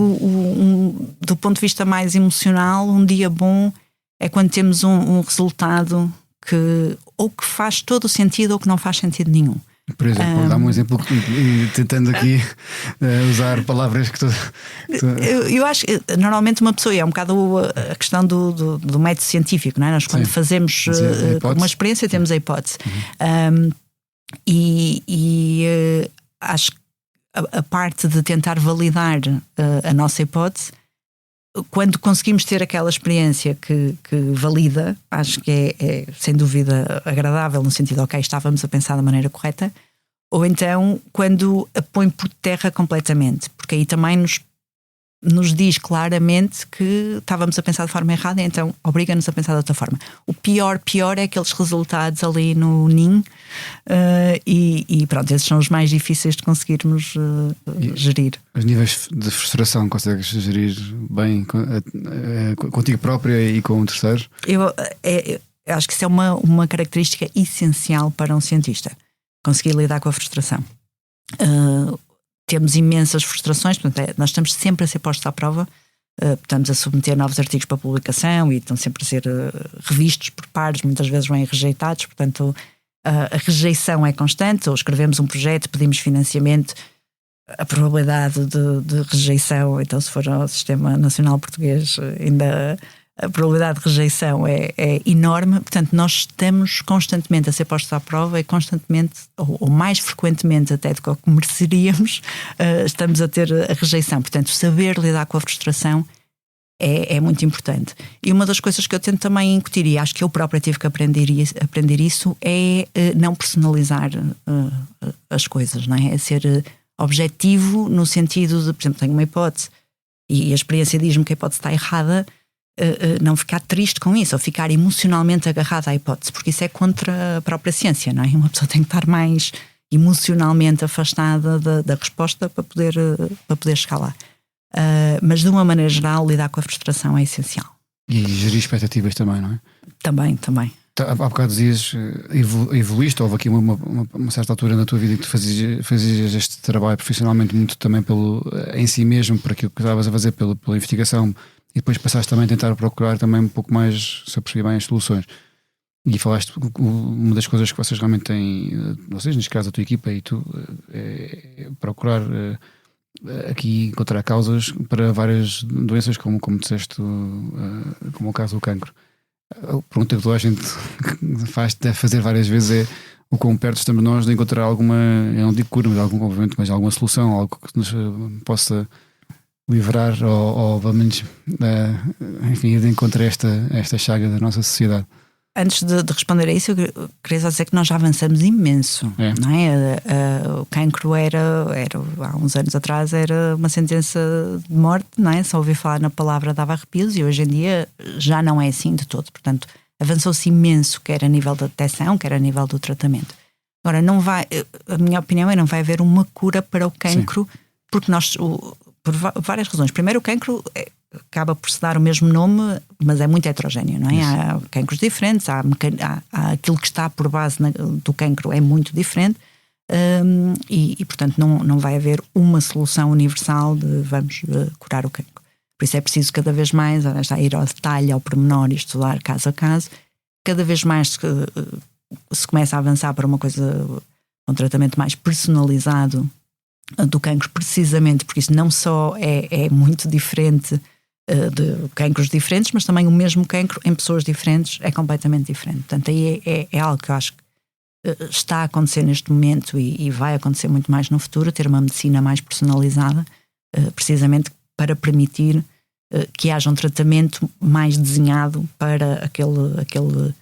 do ponto de vista mais emocional, um dia bom é quando temos um resultado que ou que faz todo o sentido ou que não faz sentido nenhum. Por exemplo, dá-me um exemplo, tentando aqui usar palavras que tu... Eu acho que normalmente uma pessoa, é um bocado a questão do método científico, não é? Nós quando fazemos uma experiência temos a hipótese. Acho que a parte de tentar validar a nossa hipótese, quando conseguimos ter aquela experiência que valida, acho que é sem dúvida agradável, no sentido, ok, estávamos a pensar da maneira correta. Ou então quando a põe por terra completamente, porque aí também nos diz claramente que estávamos a pensar de forma errada, então obriga-nos a pensar de outra forma. O pior é aqueles resultados ali no ninho, e pronto, esses são os mais difíceis de conseguirmos gerir. Os níveis de frustração consegues gerir bem contigo própria e com terceiros? Eu acho que isso é uma característica essencial para um cientista, conseguir lidar com a frustração. Temos imensas frustrações, portanto, nós estamos sempre a ser postos à prova, estamos a submeter novos artigos para publicação e estão sempre a ser revistos por pares, muitas vezes vêm rejeitados, portanto a rejeição é constante. Ou escrevemos um projeto, pedimos financiamento, a probabilidade de rejeição, então se for ao Sistema Nacional Português, ainda a probabilidade de rejeição é enorme. Portanto, nós estamos constantemente a ser postos à prova e constantemente, ou mais frequentemente até do que mereceríamos, estamos a ter a rejeição. Portanto, saber lidar com a frustração é muito importante. E uma das coisas que eu tento também incutir, e acho que eu própria tive que aprender isso, é não personalizar as coisas, não é? É ser objetivo no sentido de, por exemplo, tenho uma hipótese e a experiência diz-me que a hipótese está errada. Não ficar triste com isso ou ficar emocionalmente agarrada à hipótese, porque isso é contra a própria ciência, não é? Uma pessoa tem que estar mais emocionalmente afastada da resposta para poder chegar lá. Mas de uma maneira geral, lidar com a frustração é essencial. E gerir expectativas também, não é? Também. Há bocado dizias, evoluíste, houve aqui uma certa altura na tua vida que tu fazias este trabalho profissionalmente muito também em si mesmo, por aquilo que estavas a fazer pela investigação. E depois passaste também a tentar procurar também um pouco mais, se eu percebi bem, as soluções. E falaste, uma das coisas que vocês realmente têm, vocês, neste caso a tua equipa e tu, é procurar aqui encontrar causas para várias doenças, como disseste, como o caso do cancro. A pergunta que toda a gente deve fazer várias vezes é o quão perto estamos nós de encontrar alguma, eu não digo cura, mas alguma solução, algo que nos possa livrar ou pelo menos, enfim, ir de encontro a esta chaga da nossa sociedade. Antes de responder a isso, eu queria só dizer que nós já avançamos imenso. Não é? O cancro era, há uns anos atrás, era uma sentença de morte, não é? Só ouvir falar na palavra dava arrepios, e hoje em dia já não é assim de todo. Portanto, avançou-se imenso, quer a nível da detecção, quer a nível do tratamento. Agora, a minha opinião é que não vai haver uma cura para o cancro, sim, porque por várias razões. Primeiro, o cancro acaba por se dar o mesmo nome, mas é muito heterogéneo, não é? Isso. Há cancros diferentes, há aquilo que está por base do cancro é muito diferente, e portanto não vai haver uma solução universal de vamos curar o cancro. Por isso é preciso cada vez mais ir ao detalhe, ao pormenor e estudar caso a caso. Cada vez mais se começa a avançar para uma coisa, um tratamento mais personalizado do cancro, precisamente porque isso não só é muito diferente de cancros diferentes, mas também o mesmo cancro em pessoas diferentes é completamente diferente. Portanto, aí é algo que eu acho que está a acontecer neste momento e vai acontecer muito mais no futuro, ter uma medicina mais personalizada, precisamente para permitir que haja um tratamento mais desenhado para aquele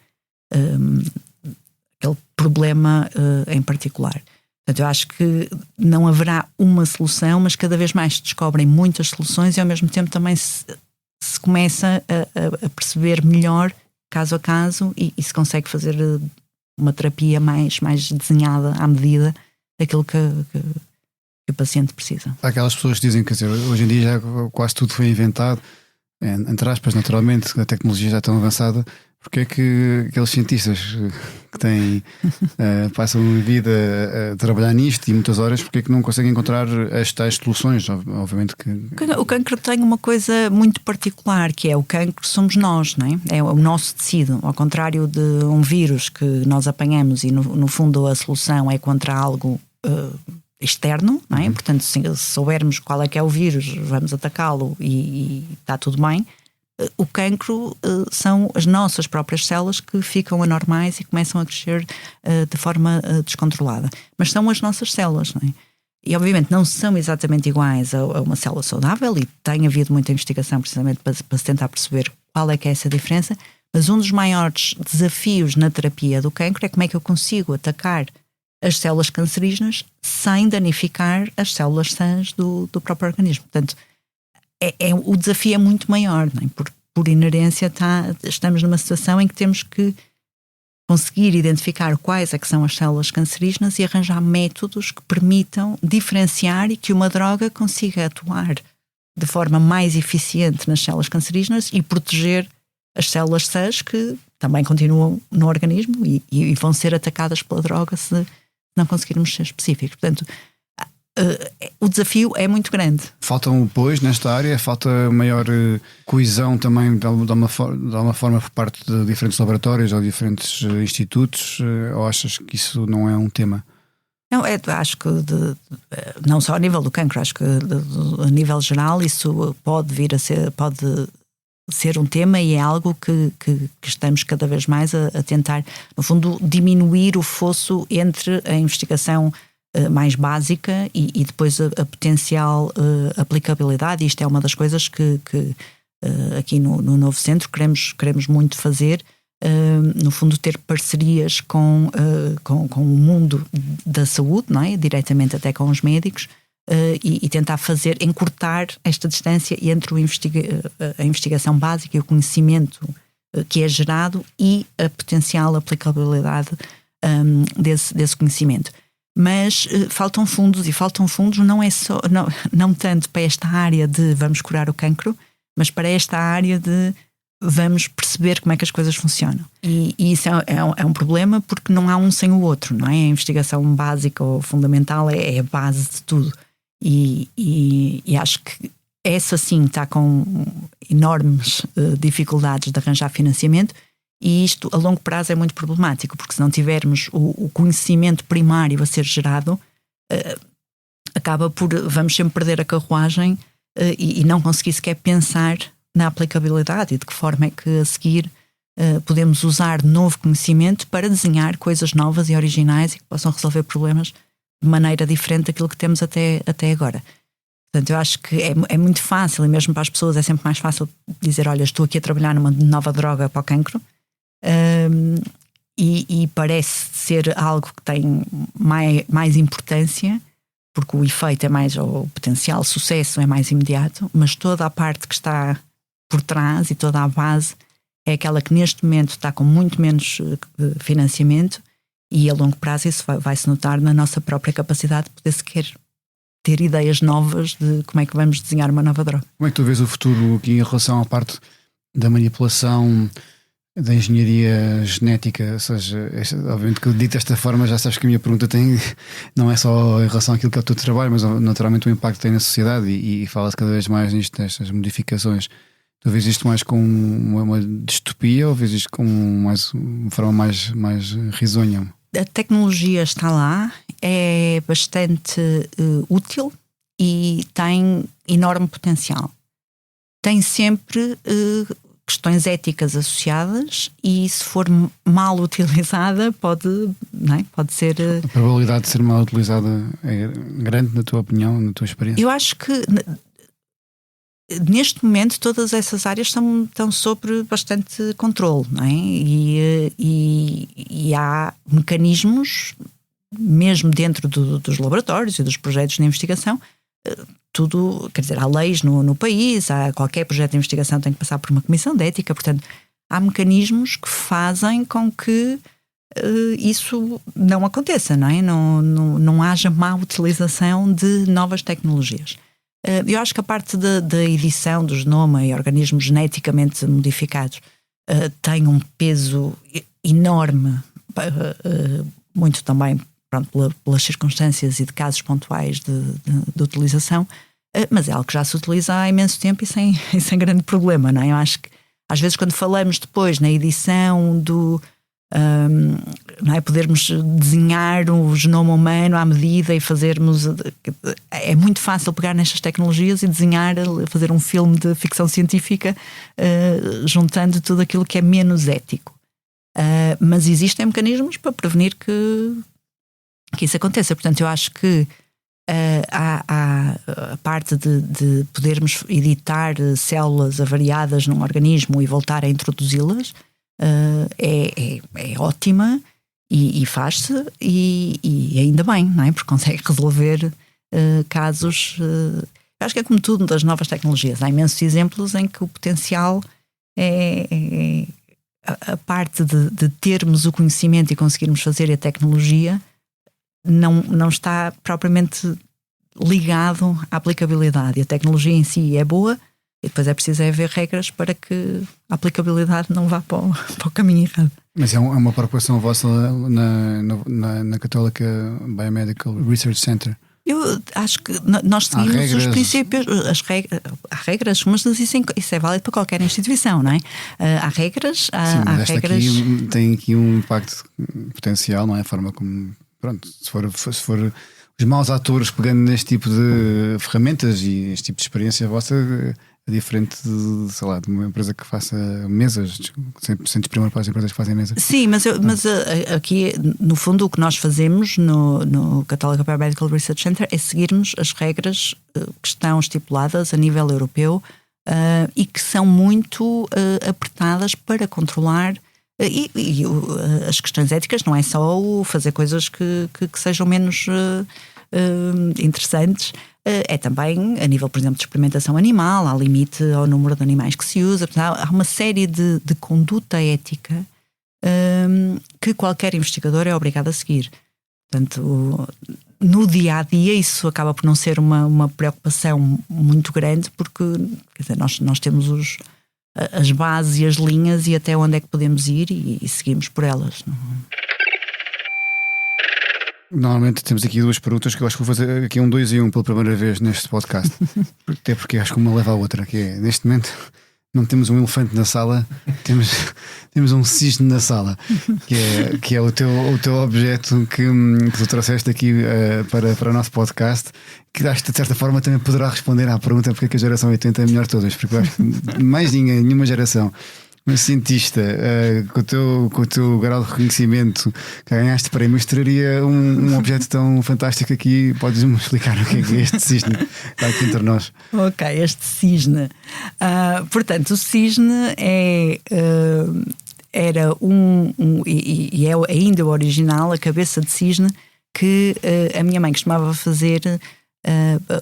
problema em particular. Portanto, eu acho que não haverá uma solução, mas cada vez mais se descobrem muitas soluções e ao mesmo tempo também se começa a perceber melhor, caso a caso, e se consegue fazer uma terapia mais desenhada à medida daquilo que o paciente precisa. Há aquelas pessoas que dizem que hoje em dia já quase tudo foi inventado, entre aspas, naturalmente, a tecnologia já é tão avançada. Porque é que aqueles cientistas que têm passam a vida a trabalhar nisto e muitas horas, porque é que não conseguem encontrar as tais soluções? Obviamente que o cancro tem uma coisa muito particular, que é o cancro somos nós, não é? É o nosso tecido, ao contrário de um vírus que nós apanhamos e no fundo a solução é contra algo externo, não é? Portanto, se soubermos qual é que é o vírus, vamos atacá-lo e está tudo bem. O cancro são as nossas próprias células que ficam anormais e começam a crescer de forma descontrolada. Mas são as nossas células, não é? E obviamente não são exatamente iguais a uma célula saudável, e tem havido muita investigação precisamente para se tentar perceber qual é que é essa diferença. Mas um dos maiores desafios na terapia do cancro é como é que eu consigo atacar as células cancerígenas sem danificar as células sãs do próprio organismo. Portanto, o desafio é muito maior, não é? Por inerência estamos numa situação em que temos que conseguir identificar quais é que são as células cancerígenas e arranjar métodos que permitam diferenciar e que uma droga consiga atuar de forma mais eficiente nas células cancerígenas e proteger as células sãs que também continuam no organismo e vão ser atacadas pela droga se não conseguirmos ser específicos. Portanto, o desafio é muito grande. Faltam, pois, nesta área, falta maior coesão também de alguma forma por parte de diferentes laboratórios ou diferentes institutos, ou achas que isso não é um tema? Não, acho que não só a nível do cancro, acho que a nível geral isso pode ser um tema e é algo que estamos cada vez mais a tentar, no fundo, diminuir o fosso entre a investigação mais básica e depois a potencial aplicabilidade. Isto é uma das coisas que aqui no novo centro queremos muito fazer, no fundo ter parcerias com o mundo da saúde, não é? Diretamente até com os médicos, e tentar encurtar esta distância entre a investigação básica e o conhecimento que é gerado e a potencial aplicabilidade desse conhecimento. Mas faltam fundos não tanto para esta área de vamos curar o cancro, mas para esta área de vamos perceber como é que as coisas funcionam. E isso é um problema porque não há um sem o outro, não é? A investigação básica ou fundamental é a base de tudo. E acho que essa sim está com enormes dificuldades de arranjar financiamento. E isto a longo prazo é muito problemático, porque se não tivermos o conhecimento primário a ser gerado, vamos sempre perder a carruagem e não conseguir sequer pensar na aplicabilidade e de que forma é que a seguir podemos usar novo conhecimento para desenhar coisas novas e originais e que possam resolver problemas de maneira diferente daquilo que temos até agora. Portanto, eu acho que é muito fácil, e mesmo para as pessoas é sempre mais fácil dizer: olha, estou aqui a trabalhar numa nova droga para o cancro, e parece ser algo que tem mais importância, porque o efeito é mais, ou o potencial sucesso é mais imediato, mas toda a parte que está por trás e toda a base é aquela que neste momento está com muito menos financiamento, e a longo prazo isso vai-se notar na nossa própria capacidade de poder sequer ter ideias novas de como é que vamos desenhar uma nova droga. Como é que tu vês o futuro aqui em relação à parte da manipulação, da engenharia genética? Ou seja, obviamente que dito desta forma, já sabes que a minha pergunta não é só em relação àquilo que é o teu trabalho, mas naturalmente o impacto que tem na sociedade, e fala-se cada vez mais nestas modificações. Tu vês isto mais com uma distopia, ou vês isto com uma forma mais risonha? A tecnologia está lá, é bastante útil e tem enorme potencial. Tem sempre questões éticas associadas, e se for mal utilizada pode ser... A probabilidade de ser mal utilizada é grande, na tua opinião, na tua experiência? Eu acho que neste momento todas essas áreas estão sob bastante controle, não é? E há mecanismos, mesmo dentro dos laboratórios e dos projetos de investigação, tudo, quer dizer, há leis no país, qualquer projeto de investigação tem que passar por uma comissão de ética, portanto há mecanismos que fazem com que isso não aconteça, não é? Não haja má utilização de novas tecnologias. Eu acho que a parte da edição do genoma e organismos geneticamente modificados tem um peso enorme, muito também, pronto, pelas circunstâncias e de casos pontuais de utilização, mas é algo que já se utiliza há imenso tempo e sem grande problema, não é? Eu acho que às vezes quando falamos depois na edição não é, podermos desenhar o genoma humano à medida e fazermos... É muito fácil pegar nestas tecnologias e desenhar, fazer um filme de ficção científica juntando tudo aquilo que é menos ético. Mas existem mecanismos para prevenir que isso aconteça. Portanto, eu acho que há a parte de podermos editar células avariadas num organismo e voltar a introduzi-las, é ótima e faz-se, e ainda bem, não é? Porque consegue resolver casos. Eu acho que é como tudo das novas tecnologias. Há imensos exemplos em que o potencial é a parte de termos o conhecimento e conseguirmos fazer a tecnologia não está propriamente ligado à aplicabilidade. E a tecnologia em si é boa, e depois é preciso haver regras para que a aplicabilidade não vá para o caminho errado. Mas é uma preocupação vossa na Católica Biomedical Research Center? Eu acho que nós seguimos os princípios, há regras, mas isso é válido para qualquer instituição, não é? Há regras, há regras. Aqui tem aqui um impacto potencial, não é? A forma como, pronto, se for os maus atores pegando neste tipo de ferramentas e este tipo de experiência vossa, é diferente de, sei lá, de uma empresa que faça mesas, sem desprimor para as empresas que fazem mesas. Sim, mas aqui, no fundo, o que nós fazemos no Católica Biomedical Research Center é seguirmos as regras que estão estipuladas a nível europeu e que são muito apertadas para controlar. E as questões éticas não é só o fazer coisas que sejam menos interessantes, é também a nível, por exemplo, de experimentação animal, há limite ao número de animais que se usa. Portanto, há uma série de conduta ética que qualquer investigador é obrigado a seguir. Portanto, no dia a dia isso acaba por não ser uma preocupação muito grande, porque, quer dizer, nós temos as bases e as linhas e até onde é que podemos ir e seguimos por elas. Normalmente temos aqui duas perguntas que eu acho que vou fazer aqui 2 em 1 pela primeira vez neste podcast. Até porque acho que uma leva à outra, que é, neste momento, não temos um elefante na sala, temos um cisne na sala, que é o teu objeto que tu trouxeste aqui para o nosso podcast, que acho que de certa forma também poderá responder à pergunta porque é que a geração 80 é melhor de todas, porque eu acho que mais nenhuma geração. Um cientista, com o teu grau de reconhecimento que ganhaste prémios, traria um objeto tão fantástico aqui. Podes-me explicar o que é este cisne que está aqui entre nós? Ok, este cisne. Portanto, o cisne era e é ainda o original, a cabeça de cisne que a minha mãe costumava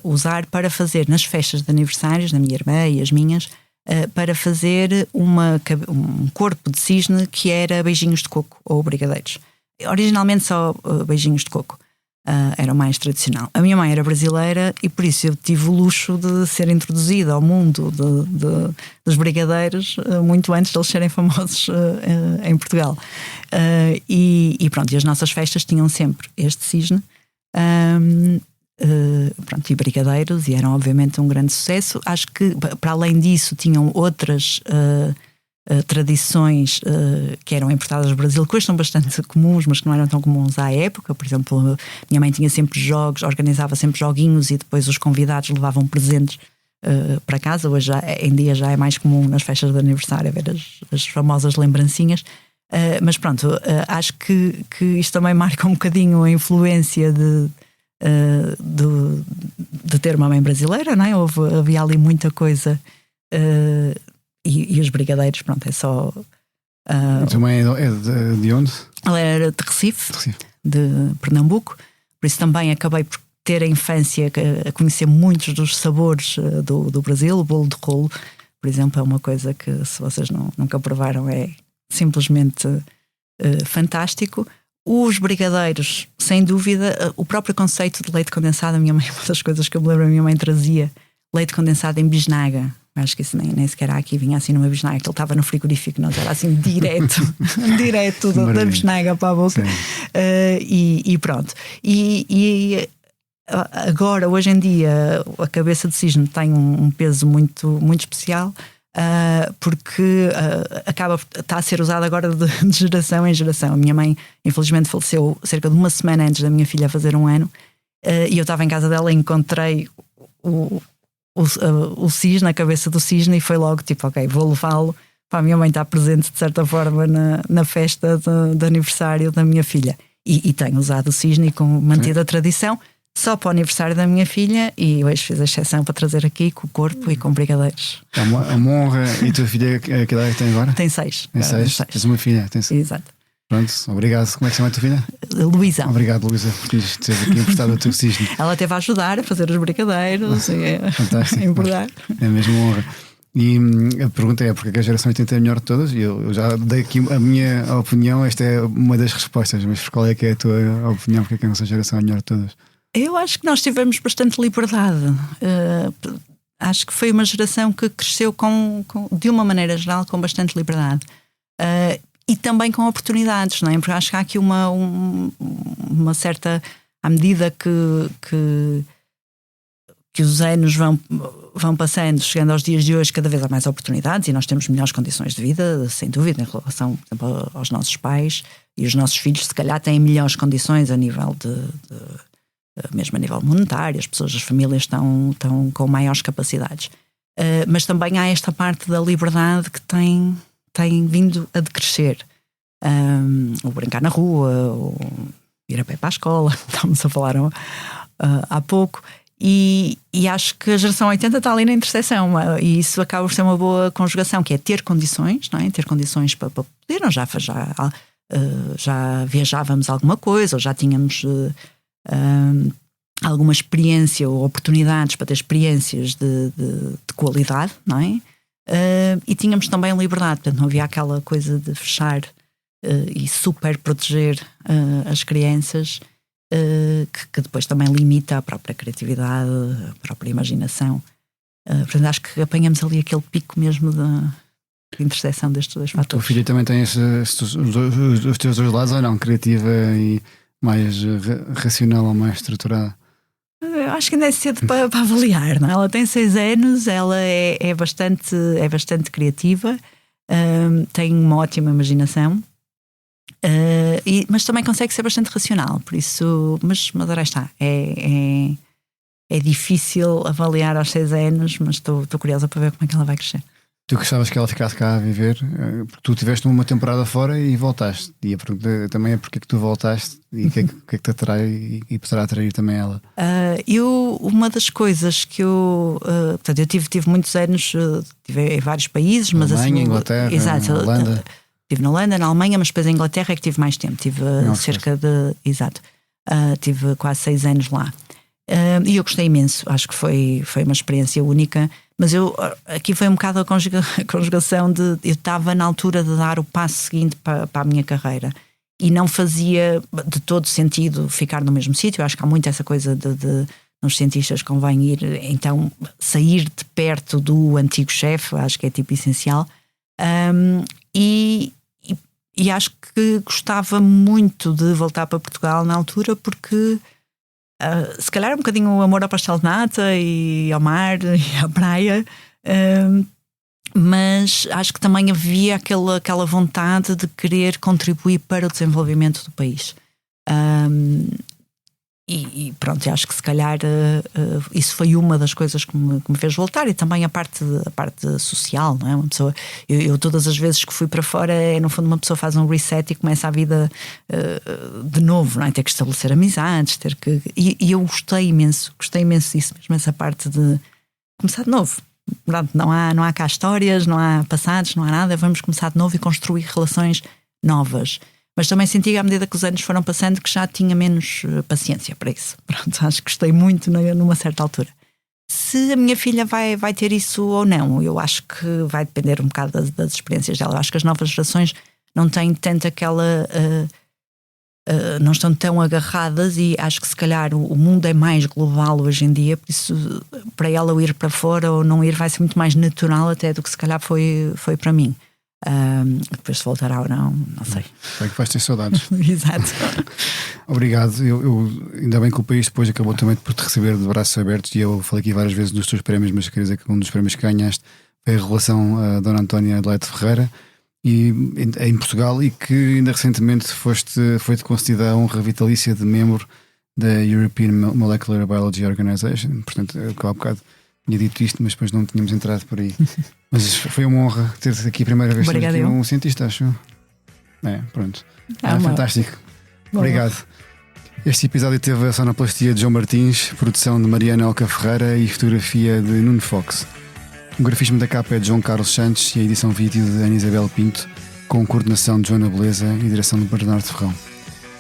usar para fazer nas festas de aniversários da minha irmã e as minhas, para fazer um corpo de cisne que era beijinhos de coco ou brigadeiros. Originalmente só beijinhos de coco. Era o mais tradicional. A minha mãe era brasileira e por isso eu tive o luxo de ser introduzida ao mundo dos brigadeiros muito antes de eles serem famosos em Portugal. E pronto, e as nossas festas tinham sempre este cisne. Pronto, e brigadeiros, e eram obviamente um grande sucesso. Acho que para além disso tinham outras tradições que eram importadas do Brasil, que hoje são bastante comuns, mas que não eram tão comuns à época. Por exemplo, minha mãe tinha sempre jogos, organizava sempre joguinhos e depois os convidados levavam presentes para casa. Hoje em dia já é mais comum nas festas de aniversário ver as famosas lembrancinhas. Mas pronto, acho que isto também marca um bocadinho a influência de ter uma mãe brasileira, não é? Havia ali muita coisa, e os brigadeiros, pronto, é só. A tua mãe é de onde? Ela era de Recife, de Pernambuco, por isso também acabei por ter a infância a conhecer muitos dos sabores do Brasil. O bolo de rolo, por exemplo, é uma coisa que, se vocês nunca provaram, é simplesmente fantástico. Os brigadeiros, sem dúvida, o próprio conceito de leite condensado, a minha mãe, uma das coisas que eu me lembro, a minha mãe trazia leite condensado em bisnaga. Acho que isso nem sequer há aqui, vinha assim numa bisnaga, que ele estava no frigorífico, não era assim direto da bisnaga para a boca. E pronto. E agora, hoje em dia, a cabeça de cisne tem um peso muito, muito especial. Porque está a ser usado agora de geração em geração. A minha mãe, infelizmente, faleceu cerca de uma semana antes da minha filha fazer 1 ano, e eu estava em casa dela e encontrei o cisne, a cabeça do cisne, e foi logo tipo, ok, vou levá-lo para a minha mãe estar presente de certa forma na festa de aniversário da minha filha. E tenho usado o cisne e mantido a tradição só para o aniversário da minha filha, e hoje fiz a exceção para trazer aqui com o corpo e com brigadeiros. É uma honra. E a tua filha, que idade tem agora? Tem 6. Tem 6. Tens uma filha? Exato. Pronto, obrigado. Como é que se chama a tua filha? Luísa. Obrigado, Luísa, por teres aqui emprestado o teu cisne. Ela teve a ajudar a fazer os brigadeiros fantástico. A embordar. É mesmo uma honra. E a pergunta é: porque a geração 80 é a melhor de todas? E eu já dei aqui a minha opinião, esta é uma das respostas, mas qual é que é a tua opinião? Porque é que a nossa geração é a melhor de todas? Eu acho que nós tivemos bastante liberdade. Acho que foi uma geração que cresceu de uma maneira geral com bastante liberdade. E também com oportunidades, não é? Porque acho que há aqui uma certa... À medida que os anos vão passando, chegando aos dias de hoje, cada vez há mais oportunidades e nós temos melhores condições de vida, sem dúvida, em relação, por exemplo, aos nossos pais, e os nossos filhos se calhar têm melhores condições a nível mesmo a nível monetário, as pessoas, as famílias estão com maiores capacidades. Mas também há esta parte da liberdade que tem vindo a decrescer. Ou brincar na rua, ou ir a pé para a escola, estamos a falar há pouco. E acho que a geração 80 está ali na interseção, e isso acaba por ser uma boa conjugação, que é ter condições, não é? Ter condições para poder. Nós já viajávamos alguma coisa, ou já tínhamos alguma experiência ou oportunidades para ter experiências de qualidade, não é? E tínhamos também liberdade, portanto não havia aquela coisa de fechar e super proteger as crianças, que depois também limita a própria criatividade, a própria imaginação. Portanto acho que apanhamos ali aquele pico mesmo de interseção destes dois fatores. A tua filha também tem os teus dois lados, ou não? Criativa e mais racional ou mais estruturada? Eu acho que ainda é cedo para avaliar, não é? Ela tem 6 anos, ela é bastante criativa, tem uma ótima imaginação, mas também consegue ser bastante racional, por isso, mas aí está, é difícil avaliar aos 6 anos, mas estou curiosa para ver como é que ela vai crescer. Tu gostavas que ela ficasse cá a viver, porque tu tiveste uma temporada fora e voltaste. E a pergunta também é porque é que tu voltaste e o que é que te atrai e poderá atrair também ela. Uma das coisas que portanto, eu tive muitos anos, tive em vários países, mas Alemanha, assim, Inglaterra, exato, Holanda. Estive na Holanda, na Alemanha, mas depois em Inglaterra é que tive mais tempo. Tive cerca de. Exato. Tive quase 6 anos lá. E eu gostei imenso, acho que foi uma experiência única. Mas aqui foi um bocado a conjugação de. Eu estava na altura de dar o passo seguinte para a minha carreira e não fazia de todo sentido ficar no mesmo sítio. Eu acho que há muito essa coisa de nos cientistas convém ir, então sair de perto do antigo chefe, acho que é tipo essencial. E acho que gostava muito de voltar para Portugal na altura porque se calhar um bocadinho o amor ao pastel de nata e ao mar e à praia, mas acho que também havia aquela vontade de querer contribuir para o desenvolvimento do país. E pronto, acho que se calhar isso foi uma das coisas que me fez voltar, e também a parte social, não é? Uma pessoa, eu todas as vezes que fui para fora, no fundo uma pessoa faz um reset e começa a vida de novo, não é? Ter que estabelecer amizades, e eu gostei imenso disso, mesmo essa parte de começar de novo. Não há cá histórias, não há passados, não há nada, vamos começar de novo e construir relações novas. Mas também senti, à medida que os anos foram passando, que já tinha menos paciência para isso. Pronto, acho que gostei muito numa certa altura. Se a minha filha vai ter isso ou não, eu acho que vai depender um bocado das experiências dela. Eu acho que as novas gerações não têm tanto aquela... não estão tão agarradas, e acho que se calhar o mundo é mais global hoje em dia, por isso para ela ir para fora ou não ir vai ser muito mais natural até do que se calhar foi para mim. Depois se voltará ou não sei. É que vais ter saudades. Exato. Obrigado. Eu ainda bem que o país depois acabou também por te receber de braços abertos, e eu falei aqui várias vezes dos teus prémios, mas queria dizer que um dos prémios que ganhaste foi a revelação a Dona Antónia Adelaide Ferreira, e em Portugal, e que ainda recentemente foi-te concedida a honra vitalícia de membro da European Molecular Biology Organization. Portanto, eu há bocado tinha dito isto, mas depois não tínhamos entrado por aí. Mas foi uma honra ter-te aqui a primeira vez. Obrigado, um cientista, acho. Pronto. Fantástico. Bom. Obrigado. Este episódio teve a sonoplastia de João Martins, produção de Mariana Elca Ferreira e fotografia de Nuno Fox. O grafismo da capa é de João Carlos Santos e a edição vídeo de Ana Isabel Pinto, com coordenação de Joana Beleza e direção de Bernardo Ferrão.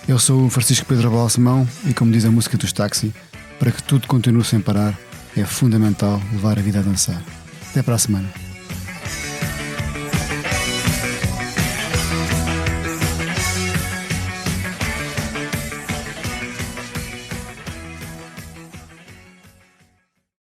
Eu sou o Francisco Pedro Balsemão e, como diz a música dos Táxi, para que tudo continue sem parar, é fundamental levar a vida a dançar. Até para a semana.